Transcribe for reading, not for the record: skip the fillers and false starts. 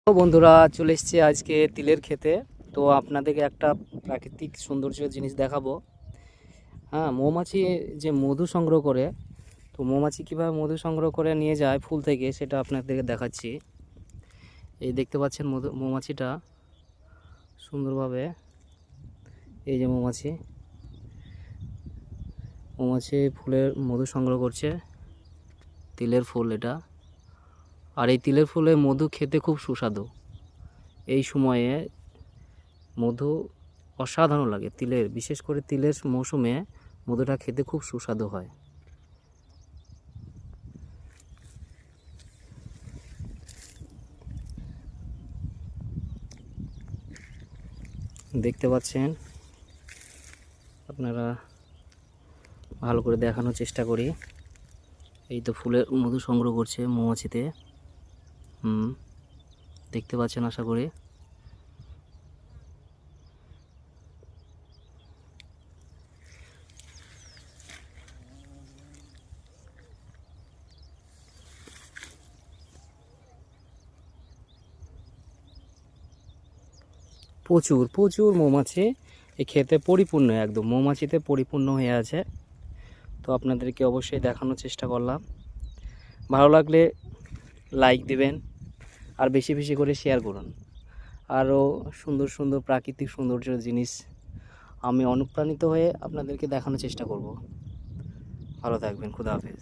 তো বন্ধুরা চলে এসেছি আজকে তিলের খেতে। তো আপনাদেরকে একটা প্রাকৃতিক সৌন্দর্য জিনিস দেখাবো। হ্যাঁ, মৌমাছি যে মধু সংগ্রহ করে, তো মৌমাছি কীভাবে মধু সংগ্রহ করে নিয়ে যায় ফুল থেকে, সেটা আপনাদেরকে দেখাচ্ছি। এই দেখতে পাচ্ছেন মৌমাছিটা সুন্দরভাবে, এই যে মৌমাছি ফুলের মধু সংগ্রহ করছে। তিলের ফুল এটা, আর এই তিলের ফুলের মধু খেতে খুব সুস্বাদু। এই সময়ে মধু অসাধারণ লাগে। বিশেষ করে তিলের মৌসুমে মধুটা খেতে খুব সুস্বাদু হয়। দেখতে পাচ্ছেন, আপনারা ভালো করে দেখানোর চেষ্টা করি। এই তো ফুলের মধু সংগ্রহ করছে মৌমাছিতে। দেখতে পাচ্ছেন আশা করি। প্রচুর প্রচুর মৌমাছি এই ক্ষেতে পরিপূর্ণ, একদম মৌমাছিতে পরিপূর্ণ হয়ে আছে। তো আপনাদেরকে অবশ্যই দেখানোর চেষ্টা করলাম। ভালো লাগলে লাইক দিবেন, আর বেশি বেশি করে শেয়ার করুন। আরও সুন্দর সুন্দর প্রাকৃতিক সৌন্দর্য জিনিস আমি অনুপ্রাণিত হয়ে আপনাদেরকে দেখানোর চেষ্টা করব। ভালো থাকবেন, খুদা হাফেজ।